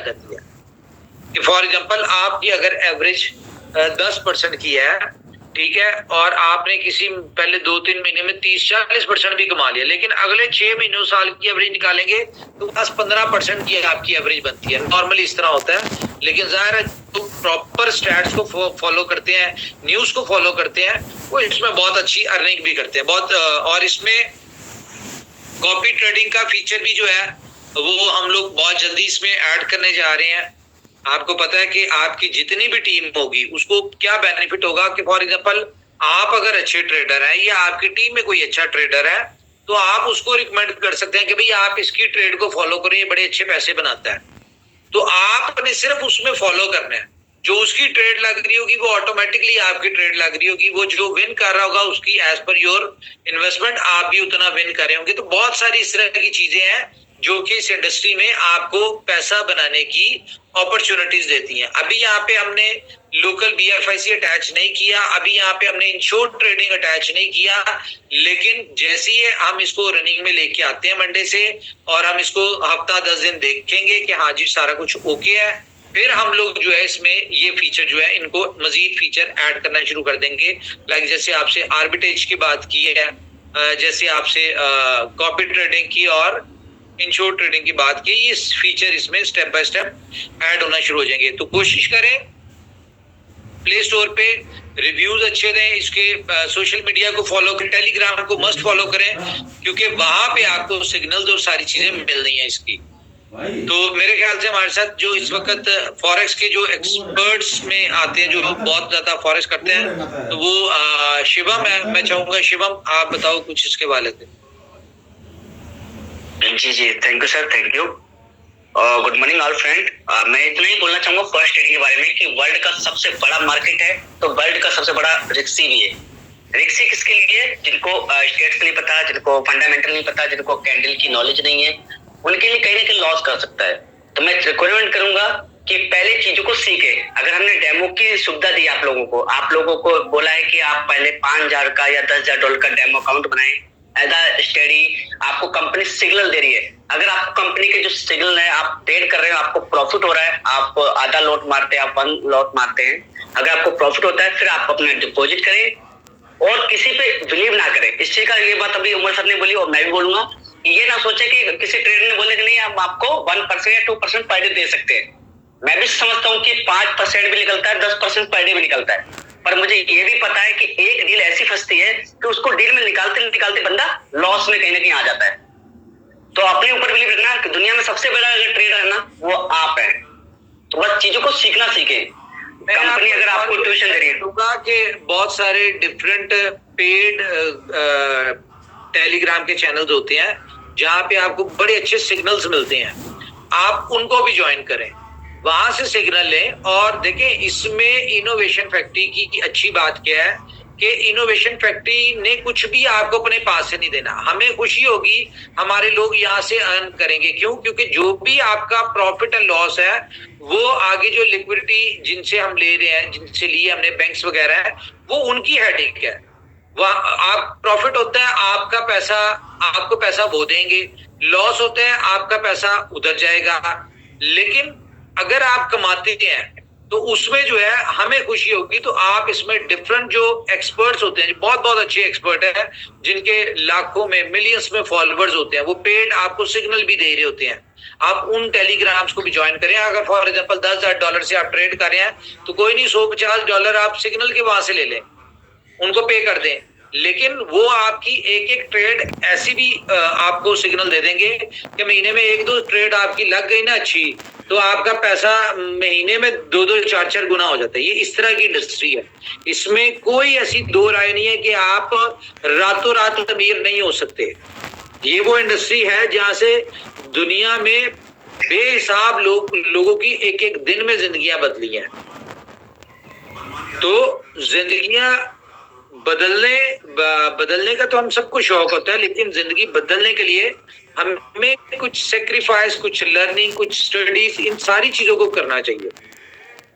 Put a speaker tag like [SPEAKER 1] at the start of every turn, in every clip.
[SPEAKER 1] जाती है। For example आपकी अगर एवरेज 10% की है, ठीक है, और आपने किसी पहले 2-3 महीने में 30-40% भी कमा लिया, लेकिन अगले 6 महीनों साल की एवरेज निकालेंगे तो 10-15% की आपकी एवरेज बनती है। नॉर्मली इस तरह होता है, लेकिन जाहिर है जो प्रॉपर स्टैट्स को फॉलो करते हैं, न्यूज को फॉलो करते हैं, वो इसमें बहुत अच्छी अर्निंग भी करते हैं बहुत। और इसमें कॉपी ट्रेडिंग का फीचर भी जो है वो हम लोग बहुत जल्दी इसमें ऐड करने जा रहे हैं। आपको पता है कि आपकी जितनी भी टीम होगी उसको क्या बेनिफिट होगा कि फॉर एग्जांपल आप अगर अच्छे ट्रेडर हैं या आपकी टीम में कोई अच्छा ट्रेडर है तो आप उसको रिकमेंड कर सकते हैं कि भाई आप इसकी ट्रेड को फॉलो करें, ये बड़े अच्छे पैसे बनाता है। तो आपने सिर्फ उसमें फॉलो करना है, जो उसकी ट्रेड लग रही होगी वो ऑटोमेटिकली आपकी ट्रेड लग रही होगी, वो जो विन कर रहा होगा उसकी एज पर योर इन्वेस्टमेंट आप भी उतना विन कर रहे होंगे। तो बहुत सारी इस तरह की चीजें हैं जो कि इस इंडस्ट्री में आपको पैसा बनाने की अपॉर्चुनिटीज देती हैं। अभी यहाँ पे हमने लोकल BFIC अटैच नहीं किया, अभी यहाँ पे हमने इंश्योर्ड ट्रेडिंग अटैच नहीं किया, लेकिन जैसे ही हम इसको रनिंग में लेके आते हैं मंडे से और हम इसको हफ्ता 10 दिन देखेंगे कि हाँ जी सारा कुछ ओके है, फिर हम लोग जो है इसमें ये फीचर जो है इनको मजीद फीचर ऐड करना शुरू कर देंगे। लाइक जैसे आपसे आर्बिट्रेज की बात की है, जैसे आपसे कॉपी ट्रेडिंग की और इंश्योर्ड ट्रेडिंग की बात की, ये फीचर इसमें स्टेप बाय स्टेप ऐड होना शुरू हो जाएंगे। तो कोशिश करें प्ले स्टोर पे रिव्यूज अच्छे दें, इसके सोशल मीडिया को फॉलो करें, टेलीग्राम को मस्ट फॉलो करें, क्योंकि वहां पे आपको सिग्नल्स और सारी चीजें मिल रही हैं इसकी। तो मेरे ख्याल से हमारे साथ जो इस वक्त फॉरेक्स के जो एक्सपर्ट्स में आते हैं, जो बहुत ज्यादा फॉरेक्स करते हैं, तो वो शिवम है। मैं चाहूंगा शिवम आप बताओ कुछ इसके बारे में।
[SPEAKER 2] जी जी, thank you sir, thank you. Good morning all friend. मैं इतना ही बोलना चाहूंगा फॉरेक्स ट्रेडिंग के बारे में कि वर्ल्ड का सबसे बड़ा मार्केट है, तो वर्ल्ड का सबसे बड़ा रिस्की भी है। रिस्की किसके लिए? जिनको स्टेट्स नहीं पता, जिनको फंडामेंटल नहीं पता, जिनको कैंडल की नॉलेज नहीं है, उनके लिए कहीं ना कहीं लॉस कर सकता है। तो मैं रिकमेंड करूंगा कि पहले चीजों को सीखे। अगर हमने डेमो की सुविधा दी आप लोगों को बोला है कि आप पहले 5,000 का या $10,000 का डेमो अकाउंट बनाएं एज अ स्टडी, आपको कंपनी सिग्नल दे रही है। अगर आपको कंपनी के जो सिग्नल है, आप ट्रेड कर रहे हो, आपको प्रॉफिट हो रहा है, आप आधा लॉट मारते हैं, आप 1 लॉट मारते हैं, अगर आपको प्रॉफिट होता है फिर आप अपना डिपॉजिट करें और किसी पे बिलीव ना करें। इस चीज का ये बात अभी उमर सर ने बोली और मैं भी बोलूंगा, ये ना सोचे कि किसी ट्रेडर ने बोले कि नहीं हम आपको 1% या 2% पर डे दे सकते हैं। मैं भी समझता हूँ कि 5% भी निकलता है, 10% पर डे भी निकलता है, पर मुझे ये भी पता है कि एक डील ऐसी फंसती है कि उसको डील में निकालते निकालते बंदा लॉस में कहीं ना कहीं आ जाता है। तो अपने ऊपर बिलीव रखना कि दुनिया में सबसे बड़ा अगर ट्रेडर है ना वो आप है। तो बस चीजों को सीखना सीखे। कंपनी अगर आपको ट्यूशन दे रही है
[SPEAKER 1] कि बहुत सारे डिफरेंट पेड टेलीग्राम के चैनल्स होते हैं जहां पे आपको बड़े अच्छे सिग्नल्स मिलते हैं, आप उनको भी ज्वाइन करें, वहां से सिग्नल लें और देखें। इसमें इनोवेशन फैक्ट्री की अच्छी बात क्या है कि इनोवेशन फैक्ट्री ने कुछ भी आपको अपने पास से नहीं देना। हमें खुशी होगी हमारे लोग यहाँ से अर्न करेंगे, क्यों? क्योंकि जो भी आपका प्रॉफिट एंड लॉस है वो आगे जो लिक्विडिटी जिनसे हम ले रहे हैं, जिनसे लिए हमने बैंक्स वगैरह है, वो उनकी हेडेक है। वह आप प्रॉफिट होता है आपको पैसा वो देंगे, लॉस होता है आपका पैसा उधर जाएगा। लेकिन अगर आप कमाते हैं तो उसमें जो है हमें खुशी होगी। तो आप इसमें डिफरेंट जो एक्सपर्ट्स होते हैं, बहुत बहुत अच्छे एक्सपर्ट हैं जिनके लाखों में मिलियंस में फॉलोअर्स होते हैं, वो पेड आपको सिग्नल भी दे रहे होते हैं। आप उन टेलीग्राम्स को भी ज्वाइन करें। अगर फॉर एग्जांपल $10,000 से आप ट्रेड कर रहे हैं तो कोई नहीं, $150 आप सिग्नल के वहां से ले लें, उनको पे कर दें, लेकिन वो आपकी एक एक ट्रेड ऐसी भी आपको सिग्नल दे देंगे कि महीने में 1-2 ट्रेड आपकी लग गई ना अच्छी, तो आपका पैसा महीने में 2-2 4-4 गुना हो जाता है। ये इस तरह की इंडस्ट्री है, इसमें कोई ऐसी दो राय नहीं है कि आप रातों रात अमीर नहीं हो सकते। ये वो इंडस्ट्री है जहां से दुनिया में बेहिसाब लोगों की एक एक दिन में जिंदगियां बदली हैं। तो जिंदगियां बदलने का तो हम सबको शौक होता है, लेकिन जिंदगी बदलने के लिए हमें कुछ सेक्रीफाइस, कुछ लर्निंग, कुछ स्टडीज, इन सारी चीजों को करना चाहिए।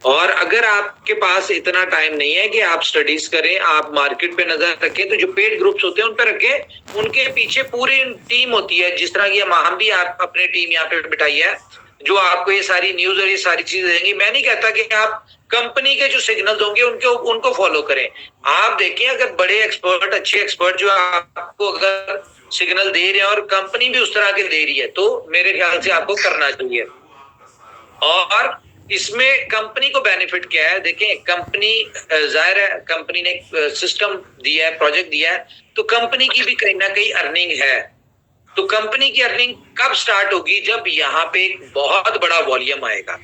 [SPEAKER 1] और अगर आपके पास इतना टाइम नहीं है कि आप स्टडीज करें, आप मार्केट पे नजर रखें, तो जो पेड ग्रुप्स होते हैं उन पर रखें। उनके पीछे पूरी टीम होती है, जिस तरह की हम भी आप अपनी टीम यहाँ पे बिठाई है, जो आपको ये सारी न्यूज और ये सारी चीजें देंगी। मैं नहीं कहता कि आप कंपनी के जो सिग्नल्स होंगे उनको फॉलो करें। आप देखिए अगर बड़े एक्सपर्ट, अच्छे एक्सपर्ट जो आपको अगर सिग्नल दे रहे हैं और कंपनी भी उस तरह के दे रही है, तो मेरे ख्याल से आपको करना चाहिए। और इसमें कंपनी को बेनिफिट क्या है, देखें कंपनी, जाहिर है कंपनी ने सिस्टम दिया है, प्रोजेक्ट दिया है, तो कंपनी की भी कहीं ना कहीं अर्निंग है। तो कंपनी की अर्निंग कब स्टार्ट होगी, जब यहाँ पे एक बहुत बड़ा वॉल्यूम आएगा।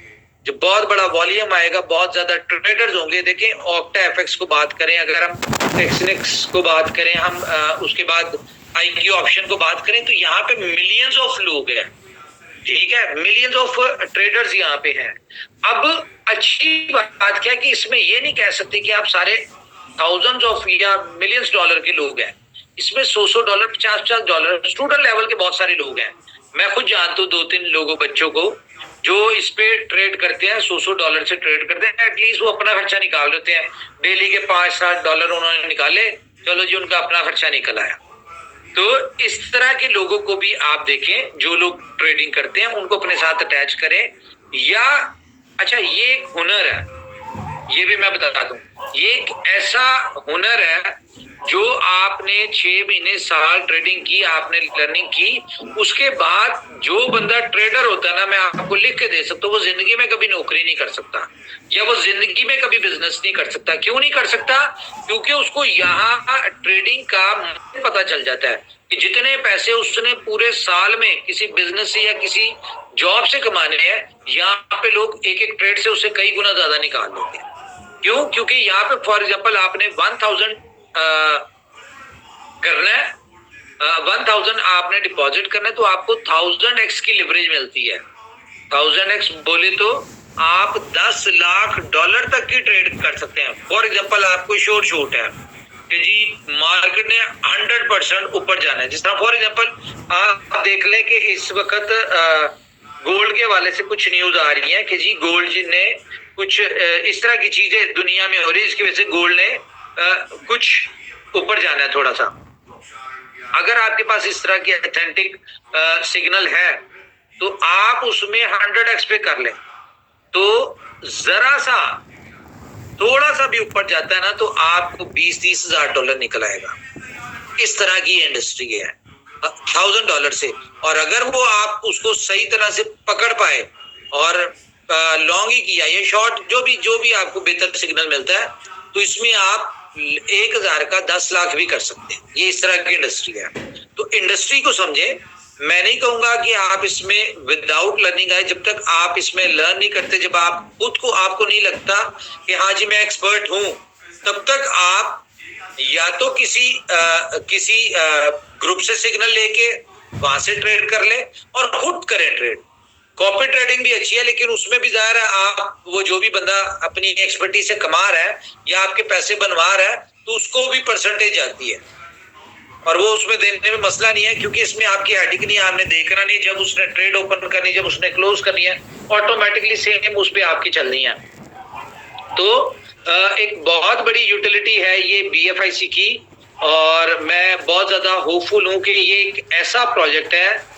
[SPEAKER 1] जब बहुत बड़ा वॉल्यूम आएगा, बहुत ज्यादा ट्रेडर्स होंगे। देखें ऑक्टा एफएक्स को बात करें, अगर हम एक्सनेक्स को बात करें, हम उसके बाद आईक्यू ऑप्शन को बात करें, तो यहाँ पे मिलियंस ऑफ लोग हैं, ठीक है, मिलियंस ऑफ ट्रेडर्स यहाँ पे हैं। अब अच्छी बात क्या है कि इसमें ये नहीं कह सकते कि आप सारे थाउजेंड्स ऑफ या मिलियंस डॉलर के लोग हैं। इसमें $100, $50 स्टूडेंट लेवल के बहुत सारे लोग हैं। मैं खुद जानता हूँ 2-3 लोगों, बच्चों को जो इस पे ट्रेड करते हैं, $100 से ट्रेड करते हैं। एटलीस्ट वो अपना खर्चा निकाल लेते हैं, डेली के $5-7 उन्होंने निकाले, चलो जी उनका अपना खर्चा निकल आया। तो इस तरह के लोगों को भी आप देखें, जो लोग ट्रेडिंग करते हैं उनको अपने साथ अटैच करें। या अच्छा, ये एक हुनर है, ये भी मैं बता दूं, ये एक ऐसा हुनर है जो आपने 6 महीने, साल ट्रेडिंग की, आपने लर्निंग की, उसके बाद जो बंदा ट्रेडर होता है ना, मैं आपको लिख के दे सकता हूँ, वो जिंदगी में कभी नौकरी नहीं कर सकता, या वो जिंदगी में कभी बिजनेस नहीं कर सकता। क्यों नहीं कर सकता? क्योंकि उसको यहाँ ट्रेडिंग का पता चल जाता है कि जितने पैसे उसने पूरे साल में किसी बिजनेस से या किसी जॉब से कमाने हैं, यहाँ पे लोग एक एक ट्रेड से उससे कई गुना ज्यादा निकाल लेते हैं। क्यों? क्योंकि यहाँ पे फॉर एग्जांपल आपने 1000 करना है, 1000 आपने डिपॉजिट करना है, तो आपको 1000x की लिवरेज मिलती है। 1000x बोले तो आप $10 लाख तक की ट्रेड कर सकते हैं। फॉर एग्जांपल आपको शॉर्ट शूट है कि जी मार्केट ने 100% ऊपर जाना है, जिस तरह फॉर एग्जांपल आप देख लें कि इस वक्त गोल्ड के हवाले से कुछ न्यूज आ रही है कि जी गोल्ड जी ने कुछ इस तरह की चीजें दुनिया में हो रही है, इसकी वजह से गोल्ड ने कुछ ऊपर जाना है थोड़ा सा। अगर आपके पास इस तरह की ऑथेंटिक सिग्नल है तो आप उसमें 100x पे कर लें, तो जरा सा थोड़ा सा भी ऊपर जाता है ना, तो आपको $20-30 हजार निकल आएगा। इस तरह की इंडस्ट्री है $1000 से। और अगर वो आप उसको सही तरह से पकड़ पाए और लॉन्ग ही किया या शॉर्ट, जो भी आपको बेहतर सिग्नल मिलता है, तो इसमें आप 1000 का 10 लाख भी कर सकते हैं। ये इस तरह की इंडस्ट्री है। तो इंडस्ट्री को समझे। मैं नहीं कहूंगा कि आप इसमें विदाउट लर्निंग आए, जब तक आप इसमें लर्न नहीं करते, जब आप खुद को आपको नहीं लगता कि हाँ जी मैं एक्सपर्ट हूं, तब तक आप या तो किसी ग्रुप से सिग्नल लेके वहां से ट्रेड कर ले और खुद करें ट्रेड। कॉपी ट्रेडिंग भी अच्छी है, लेकिन उसमें भी जाहिर है आप वो जो भी बंदा अपनी एक्सपर्टीज से कमा रहा है या आपके पैसे बनवा रहा है, तो उसको भी परसेंटेज आती है और वो उसमें देने में मसला नहीं है, क्योंकि इसमें आपकी हेडिंग नहीं, आपने देखना नहीं, जब उसने ट्रेड ओपन करनी, जब उसने क्लोज करनी है, ऑटोमेटिकली सेम उस पर आपकी चलनी है। तो एक बहुत बड़ी यूटिलिटी है ये BFIC की, और मैं बहुत ज्यादा होपफुल हूं कि ये एक ऐसा प्रोजेक्ट है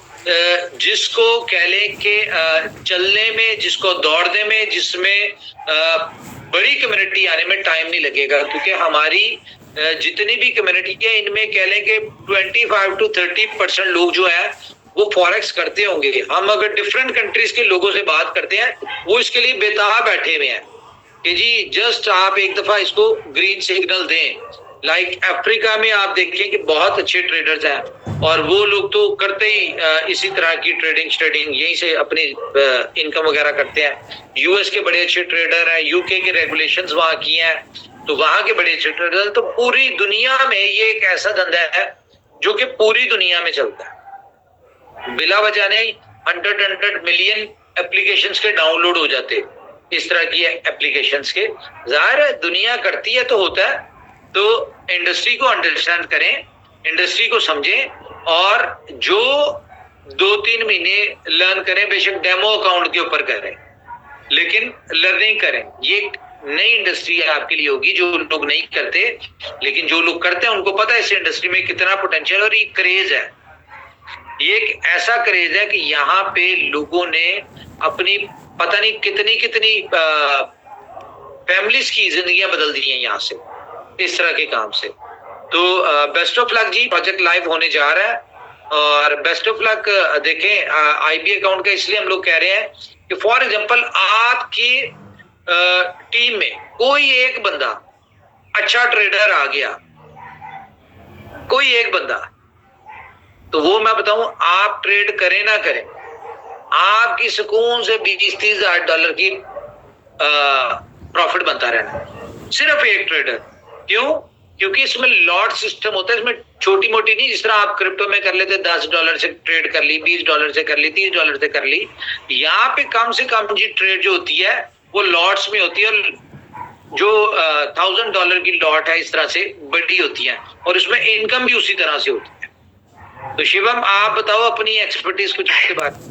[SPEAKER 1] जिसको कह लें कि चलने में, जिसको दौड़ने में, जिसमें बड़ी कम्युनिटी आने में टाइम नहीं लगेगा। क्योंकि हमारी जितनी भी कम्युनिटी है, इनमें कह लें कि 25-30% लोग जो है वो फॉरेक्स करते होंगे। हम अगर डिफरेंट कंट्रीज के लोगों से बात करते हैं, वो इसके लिए बेताब बैठे हुए हैं कि जी जस्ट आप एक दफा इसको ग्रीन सिग्नल दें। लाइक अफ्रीका में आप देखें कि बहुत अच्छे ट्रेडर्स हैं, और वो लोग तो करते ही इसी तरह की ट्रेडिंग यहीं से अपनी इनकम वगैरह करते हैं। यूएस के बड़े अच्छे ट्रेडर हैं, यूके के रेगुलेशंस वहां की हैं, तो वहां के बड़े अच्छे ट्रेडर। तो पूरी दुनिया में ये एक ऐसा धंधा है जो कि पूरी दुनिया में चलता है। बिला वजह नहीं 100 मिलियन एप्लीकेशंस के डाउनलोड हो जाते इस तरह की एप्लीकेशंस के। जाहिर है दुनिया करती है तो होता है। तो इंडस्ट्री को अंडरस्टैंड करें, इंडस्ट्री को समझें, और जो 2-3 महीने लर्न करें, बेशक डेमो अकाउंट के ऊपर करें, लेकिन लर्निंग करें। ये नई इंडस्ट्री आपके लिए होगी, जो लोग नहीं करते, लेकिन जो लोग करते हैं उनको पता है इस इंडस्ट्री में कितना पोटेंशियल और ये क्रेज है। ये एक ऐसा क्रेज है कि यहाँ पे लोगों ने अपनी पता नहीं कितनी कितनी फैमिलीज की जिंदगियां बदल दी हैं यहाँ से, इस तरह के काम से। तो best of luck ji, project live होने जा रहा है और बेस्ट ऑफ लक। देखें आईबी अकाउंट का इसलिए हम लोग कह रहे हैं कि फॉर एग्जांपल आपकी टीम में कोई एक बंदा अच्छा ट्रेडर आ गया, कोई एक बंदा, तो वो मैं बताऊं आप ट्रेड करें ना करें, आपकी सुकून से 20-30 हजार डॉलर की प्रॉफिट बनता रहना, सिर्फ एक ट्रेडर। क्यों? क्योंकि इसमें लॉट सिस्टम होता है, इसमें छोटी मोटी नहीं, जिस तरह आप क्रिप्टो में कर लेते $10 से ट्रेड कर ली, $20 से कर ली, $30 से कर ली। यहाँ पे कम से कम जी ट्रेड जो होती है वो लॉट्स में होती है, जो $1000 की लॉट है इस तरह से बड़ी होती है और उसमें इनकम भी उसी तरह से होती है। तो शिवम आप बताओ अपनी एक्सपर्टीज कुछ इसके बाद।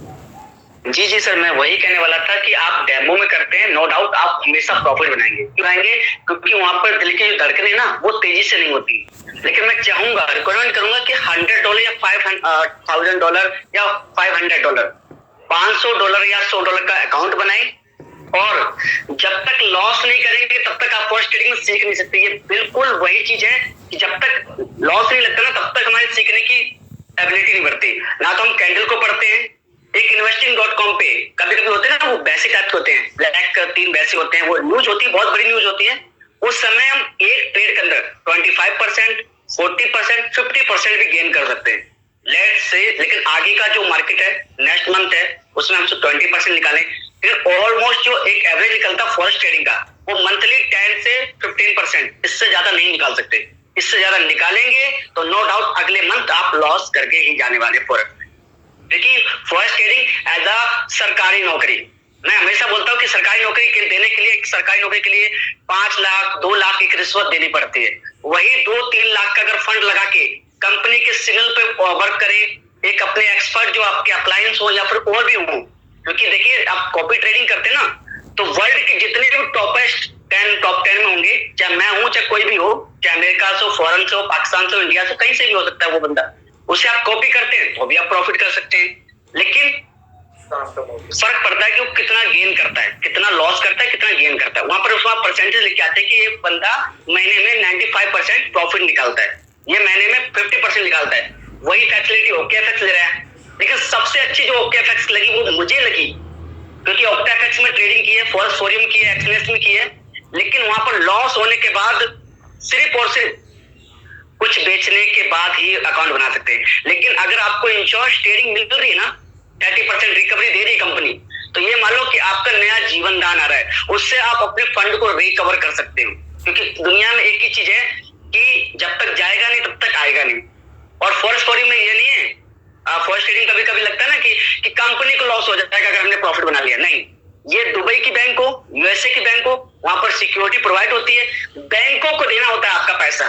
[SPEAKER 2] जी जी सर, मैं वही कहने वाला था कि आप डेमो में करते हैं, नो डाउट आप हमेशा प्रॉफिट बनाएंगे। क्यों आएंगे? क्योंकि वहां पर दिल की जो धड़कनें ना वो तेजी से नहीं होती। लेकिन मैं चाहूंगा, रिकमेंड करूंगा कि $100 या $500 या $500, $500 या $100 का अकाउंट बनाएं और जब तक लॉस नहीं करेंगे तब तक आप फॉरेक्स ट्रेडिंग में सीख नहीं सकते। ये बिल्कुल वही चीज है कि जब तक लॉस नहीं लगता ना तब तक हमारी सीखने की एबिलिटी नहीं बढ़ती। ना तो हम कैंडल को पढ़ते हैं, एक investing.com पे कभी कभी होते हैं ना वो बेसिक टाइप होते हैं, ब्लैक 3 वैसे होते हैं, वो न्यूज होती है, बहुत बड़ी न्यूज होती है। उस समय हम एक ट्रेड के अंदर 25%, 40%, 50% भी गेन कर सकते हैं, लेट्स से। लेकिन आगे का जो मार्केट है, नेक्स्ट मंथ है, उसमें हम 20% निकालें, फिर ऑलमोस्ट जो एक एवरेज निकलता फॉरेक्स ट्रेडिंग का वो मंथली 10 से 15%, इससे ज्यादा नहीं निकाल सकते। इससे ज्यादा निकालेंगे तो नो डाउट अगले मंथ आप लॉस करके ही जाने वाले फॉरेक्स। देखिए फॉरेक्स ट्रेडिंग एज अ सरकारी नौकरी, मैं हमेशा बोलता हूँ कि सरकारी नौकरी देने के लिए, सरकारी नौकरी के लिए 5 लाख 2 लाख की रिश्वत देनी पड़ती है। वही 2-3 लाख का अगर फंड लगा के कंपनी के सिग्नल पे वर्क करें, एक अपने एक्सपर्ट जो आपके अप्लायंस हो या फिर और भी हो, क्योंकि देखिए आप कॉपी ट्रेडिंग करते हैं ना, तो वर्ल्ड के जितने भी टॉप 10 में होंगे, चाहे मैं हूं चाहे कोई भी हो, चाहे अमेरिका से हो, फॉरेन से हो, पाकिस्तान से हो, इंडिया से, कहीं से भी हो सकता है वो बंदा, उसे आप कॉपी करते हैं तो भी आप प्रॉफिट कर सकते हैं। लेकिन फर्क पड़ता है कि वो कितना गेन करता है, कितना लॉस करता है, कितना गेन करता है। वहां पर उसमें परसेंटेज लिख के आते हैं कि ये बंदा महीने में 95% प्रॉफिट निकालता है, ये महीने में 50% निकालता है। वही फैसिलिटी OKFX ले रहा है। लेकिन सबसे अच्छी जो OKFX लगी वो मुझे लगी, क्योंकि OKFX में ट्रेडिंग की है, फॉरेक्स फोरियम की है, एक्सनेस में की है, लेकिन वहां पर लॉस होने के बाद सिर्फ और सिर्फ कुछ बेचने के बाद ही अकाउंट बना सकते हैं। लेकिन अगर आपको इंश्योरेंस ट्रेडिंग मिल रही है ना, 30% रिकवरी दे रही है कंपनी, तो ये मान लो कि आपका नया जीवन दान आ रहा है, उससे आप अपने फंड को रिकवर कर सकते हो। क्योंकि दुनिया में एक ही चीज है कि जब तक जाएगा नहीं तब तक आएगा नहीं। और फॉरेक्स फोरियम में ये नहीं है, फॉरेक्स ट्रेडिंग कभी कभी लगता है ना कि कंपनी को लॉस हो जाएगा अगर हमने प्रॉफिट बना लिया। नहीं, ये दुबई की बैंक हो, यूएसए की बैंक हो, वहां पर सिक्योरिटी प्रोवाइड होती है, बैंकों को देना होता है आपका पैसा।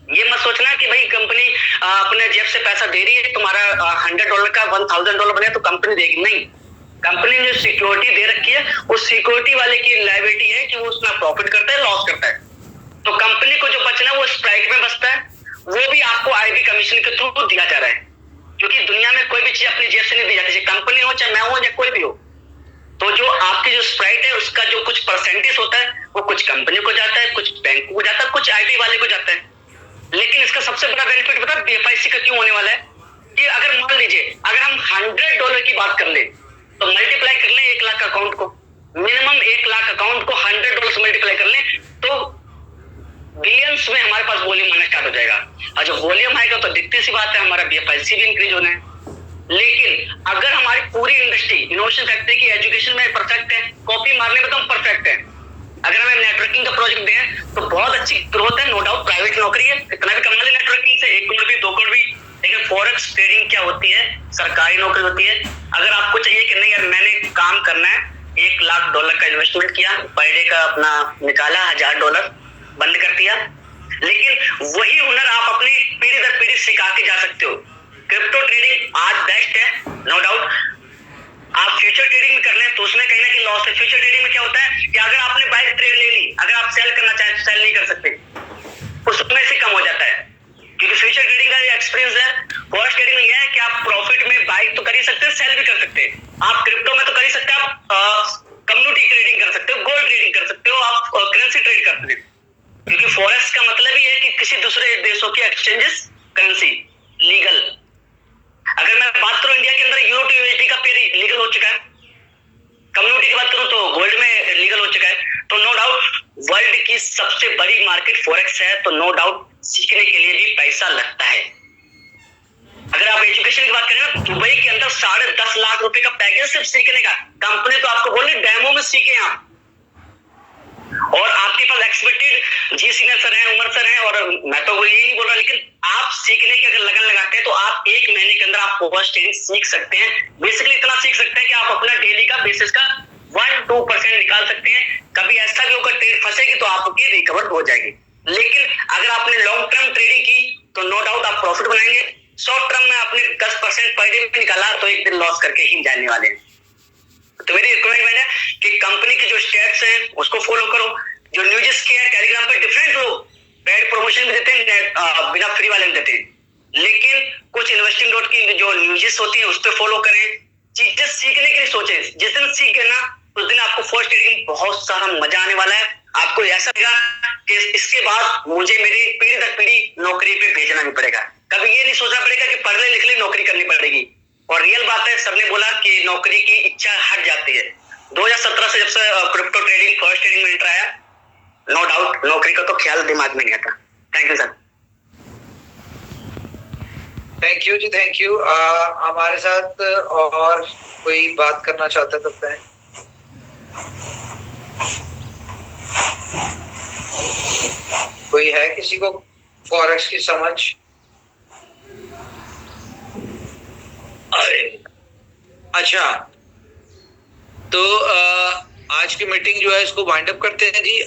[SPEAKER 2] ये मत सोचना कि भाई कंपनी अपने जेब से पैसा दे रही है, तुम्हारा $100 का $1000 बने तो कंपनी देगी, नहीं। कंपनी ने जो सिक्योरिटी दे रखी है, उस सिक्योरिटी वाले की लायबिलिटी है कि वो उसमें प्रॉफिट करता है, लॉस करता है। तो कंपनी को जो बचना है वो स्ट्राइक में बचता है, वो भी आपको आईबी कमीशन के थ्रू दिया जा रहा है। क्योंकि दुनिया में कोई भी चीज अपनी जेब से नहीं दी जाती, चाहे कंपनी हो, चाहे मैं हूं, या कोई भी हो। तो जो आपकी जो स्प्राइट है उसका जो कुछ परसेंटेज होता है वो कुछ कंपनी को जाता है, कुछ बैंक को जाता है, कुछ आईबी वाले को जाता है। लेकिन इसका सबसे बड़ा बेनिफिट पता है BFIC का क्यों होने वाला है? कि अगर मान लीजिए अगर हम $100 की बात कर ले तो मल्टीप्लाई कर ले 1 लाख अकाउंट को, मिनिमम 1 लाख अकाउंट को $100 से मल्टीप्लाई कर ले तो बिलियंस में हमारे पास वॉल्यूम आना स्टार्ट हो जाएगा। और जब वॉल्यूम आएगा तो दिखती सी बात है हमारा BFIC भी इंक्रीज होना है। लेकिन अगर हमारी पूरी इंडस्ट्री इनोवेशन फैक्ट्री की एजुकेशन में परफेक्ट है, कॉपी मारने में तो हम परफेक्ट है, अगर हमें नेटवर्किंग का प्रोजेक्ट दें तो बहुत अच्छी ग्रोथ है, नो डाउट। प्राइवेट नौकरी है, इतना भी कमा ले नेटवर्किंग से, 1 करोड़ भी 2 करोड़ भी। लेकिन फॉरेक्स ट्रेडिंग क्या होती है? सरकारी नौकरी होती है। अगर आपको चाहिए कि नहीं यार मैंने काम करना है, $1 लाख का इन्वेस्टमेंट किया, पर डे का अपना निकाला, $1000 बंद कर दिया, लेकिन वही हुनर आप अपनी पीढ़ी दर पीढ़ी सिखा के जा सकते हो। क्रिप्टो ट्रेडिंग आज बेस्ट है, नो डाउट। आप फ्यूचर ट्रेडिंग में कर लें तो उसमें कहीं ना कहीं लॉस है। फ्यूचर ट्रेडिंग में क्या होता है कि अगर आपने बाय ट्रेड ले ली, अगर आप सेल करना चाहें तो सेल नहीं कर सकते, उसमें से कम हो जाता है। क्योंकि फ्यूचर ट्रेडिंग का एक्सपीरियंस है। फॉरेक्स ट्रेडिंग में यह है कि आप प्रॉफिट में बाई तो कर ही सकते हैं, सेल भी कर सकते हैं। आप क्रिप्टो में तो कर ही सकते हैं, आप कम्युनिटी ट्रेडिंग कर सकते हो, गोल्ड ट्रेडिंग कर सकते हो, आप करेंसी ट्रेड कर सकते हो। क्योंकि फॉरेक्स का मतलब ही है कि किसी दूसरे देशों की एक्सचेंजेस करेंसी लीगल। अगर मैं बात करूं इंडिया के अंदर यूरो टू यूएसडी का पेयर लीगल हो चुका है, कम्युनिटी की बात करूं तो गोल्ड में लीगल हो चुका है। तो नो डाउट वर्ल्ड की सबसे बड़ी मार्केट फॉरेक्स है, तो नो डाउट सीखने के लिए भी पैसा लगता है। अगर आप एजुकेशन की बात करें ना, दुबई के अंदर 10.5 लाख रुपए का पैकेज सिर्फ सीखने का। कंपनी तो आपको बोले डेमो में सीखे आप, और आपके पास एक्सपेक्टेड जी सीनियर सर हैं, उमर सर हैं, और मैं तो यही नहीं बोल रहा, लेकिन आप सीखने की अगर लगन लगाते हैं तो आप 1 महीने के अंदर आप फॉरेक्स ट्रेडिंग सीख सकते हैं। बेसिकली इतना सीख सकते हैं कि आप अपना डेली का बेसिस का 1-2% निकाल सकते हैं। कभी ऐसा भी होकर ट्रेड फंसेगी तो आपकी रिकवर हो जाएगी। लेकिन अगर आपने लॉन्ग टर्म ट्रेडिंग की तो नो डाउट आप प्रॉफिट बनाएंगे। शॉर्ट टर्म में आपने 10% पर डे निकाला तो एक दिन लॉस करके ही जाने वाले हैं। तो मेरी रिकमेंडमेंट है कि कंपनी के जो स्टेप्स हैं उसको फॉलो करो। जो न्यूज़ के हैं टेलीग्राम पे डिफरेंट लोग पेड प्रमोशन भी देते हैं, बिना फ्री वाले देते हैं, लेकिन कुछ इन्वेस्टिंग डॉट की जो न्यूज़ होती है उस पर फॉलो करें। चीजें सीखने के लिए सोचें, जिस दिन सीख गए ना उस दिन आपको फॉरेक्स ट्रेडिंग बहुत सारा मजा आने वाला है। आपको ऐसा लगेगा कि इसके बाद मुझे मेरी पीढ़ी दर पीढ़ी नौकरी पे भेजना नहीं पड़ेगा। कभी ये नहीं सोचना पड़ेगा कि पढ़ ले लिख ले नौकरी करनी पड़ेगी। और रियल बात है, सबने बोला कि नौकरी की इच्छा हट जाती है। 2017 से जब से क्रिप्टो ट्रेडिंग फॉरेक्स ट्रेडिंग में एंटर आया, नो डाउट नौकरी का तो ख्याल दिमाग में नहीं आता। Thank you sir.
[SPEAKER 1] Thank you ji, thank you. हमारे साथ और कोई बात करना चाहता है तो बताएं। कोई है किसी को फॉरेक्स की समझ? अच्छा, तो आज की मीटिंग जो है इसको वाइंड अप करते हैं जी।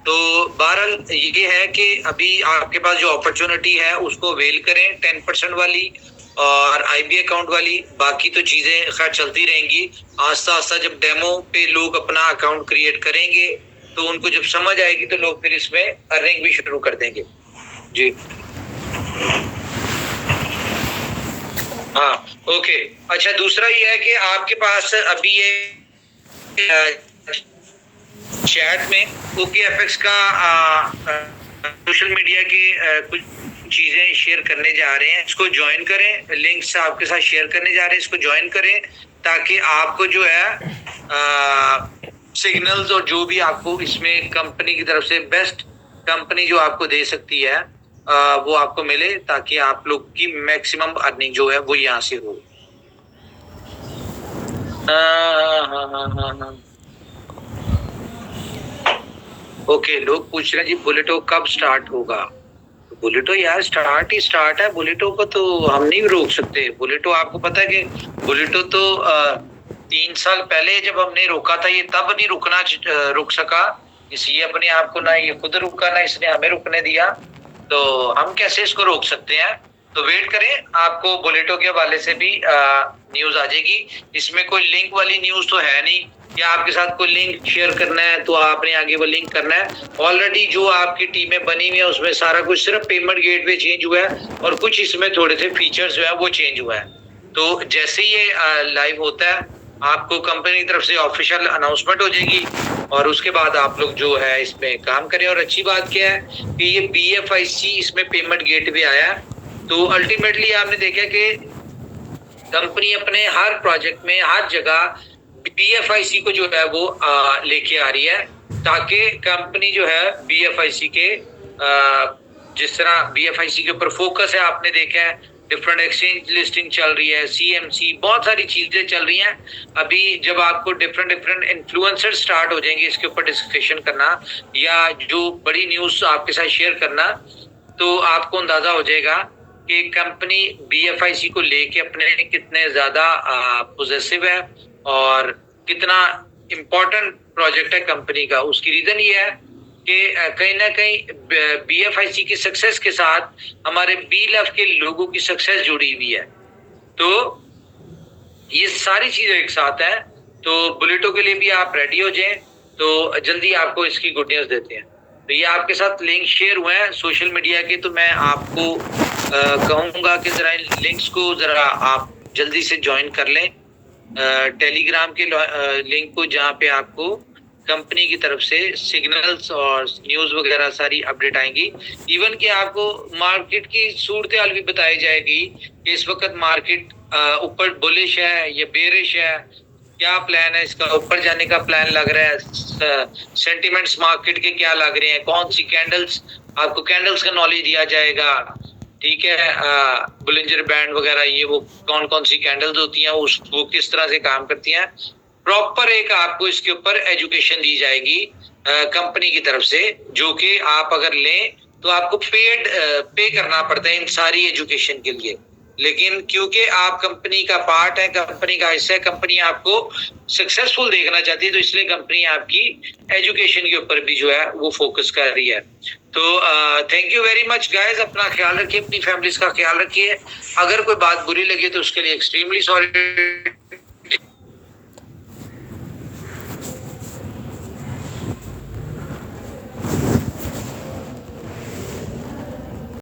[SPEAKER 1] तो बहरहाल ये है कि अभी आपके पास जो अपॉर्चुनिटी है उसको अवेल करें, 10% वाली और आईबी अकाउंट वाली। बाकी तो चीजें खैर चलती रहेंगी। आस्ता आस्ता जब डेमो पे लोग अपना अकाउंट क्रिएट करेंगे तो उनको जब समझ आएगी तो लोग फिर इसमें अर्निंग भी शुरू कर देंगे जी। हाँ, ओके। अच्छा, दूसरा ये है कि आपके पास अभी ये चैट में OKFX का सोशल मीडिया की कुछ चीजें शेयर करने जा रहे हैं, इसको ज्वाइन करें। लिंक्स आपके साथ शेयर करने जा रहे हैं, इसको ज्वाइन करें ताकि आपको जो है सिग्नल्स और जो भी आपको इसमें कंपनी की तरफ से बेस्ट कंपनी जो आपको दे सकती है वो आपको मिले, ताकि आप लोग की मैक्सिमम अर्निंग जो है वो यहाँ से हो। ओके, लोग पूछ रहे हैं जी बुलेटो कब स्टार्ट होगा। बुलेटो यार स्टार्ट ही स्टार्ट है। बुलेटो को तो हम नहीं रोक सकते। बुलेटो आपको पता है कि बुलेटो तो 3 साल पहले जब हमने रोका था, ये तब नहीं रुक सका, इसलिए अपने आप को ना ये खुद रुका ना इसने हमें रुकने दिया, तो हम कैसे इसको रोक सकते हैं। तो वेट करें, आपको बुलेटो के हवाले से भी न्यूज आ जाएगी। इसमें कोई लिंक वाली न्यूज तो है नहीं कि आपके साथ कोई लिंक शेयर करना है तो आपने आगे वो लिंक करना है। ऑलरेडी जो आपकी टीमें बनी हुई है उसमें सारा कुछ सिर्फ पेमेंट गेटवे चेंज हुआ है और कुछ इसमें थोड़े से फीचर्स जो है वो चेंज हुआ है। तो जैसे ये लाइव होता है आपको कंपनी की तरफ से ऑफिशियल अनाउंसमेंट हो जाएगी और उसके बाद आप लोग जो है इसमें काम करें। और अच्छी बात क्या है कि ये BFIC इसमें पेमेंट गेटवे आया, तो अल्टीमेटली आपने देखा कि कंपनी अपने हर प्रोजेक्ट में हर जगह BFIC को जो है वो लेके आ रही है, ताकि कंपनी जो है BFIC के जिस तरह BFIC के ऊपर फोकस है, आपने देखा है डिफरेंट एक्सचेंज लिस्टिंग चल रही है, CMC, बहुत सारी चीजें चल रही हैं। अभी जब आपको डिफरेंट इन्फ्लुएंसर स्टार्ट हो जाएंगे इसके ऊपर डिस्कशन करना या जो बड़ी न्यूज आपके साथ शेयर करना, तो आपको अंदाजा हो जाएगा कि कंपनी BFIC को लेके अपने कितने ज्यादा पोजेसिव है और कितना इम्पोर्टेंट प्रोजेक्ट है कंपनी का। उसकी रीजन ये है कि कहीं ना कहीं BFIC की सक्सेस के साथ हमारे BLF के लोगों की सक्सेस जुड़ी हुई है। तो ये सारी चीजें एक साथ है। तो बुलेटो के लिए भी आप रेडी हो जाएं, तो जल्दी आपको इसकी गुड न्यूज देते हैं। तो ये आपके साथ लिंक शेयर हुए हैं सोशल मीडिया के, तो मैं आपको कहूँगा कि ज़रा इन लिंक्स को ज़रा आप जल्दी से ज्वाइन कर लें, टेलीग्राम के लिंक को, जहाँ पे आपको कंपनी की तरफ से सिग्नल्स और न्यूज़ वगैरह सारी अपडेट आएंगी। इवन कि आपको मार्केट की सूरत हाल भी बताई जाएगी कि इस वक्त मार्केट ऊपर बुलिश है या बेरिश है, क्या प्लान है इसका, ऊपर जाने का प्लान लग रहा है, सेंटिमेंट्स मार्केट के क्या लग रहे हैं, कौन सी कैंडल्स, आपको कैंडल्स का नॉलेज दिया जाएगा, ठीक है। बुलिंजर बैंड वगैरह ये वो कौन कौन सी कैंडल्स होती हैं, उस वो किस तरह से काम करती हैं, प्रॉपर एक आपको इसके ऊपर एजुकेशन दी जाएगी कंपनी की तरफ से, जो कि आप अगर लें तो आपको पे करना पड़ता है इन सारी एजुकेशन के लिए। लेकिन क्योंकि आप कंपनी का पार्ट है, कंपनी का हिस्सा है, कंपनी आपको सक्सेसफुल देखना चाहती है, तो इसलिए कंपनी आपकी एजुकेशन के ऊपर भी जो है वो फोकस कर रही है। तो thank you very much guys, अपना ख्याल रखिए, अपनी फैमिलीज का ख्याल रखिए। अगर कोई बात बुरी लगी तो उसके लिए एक्सट्रीमली सॉरी।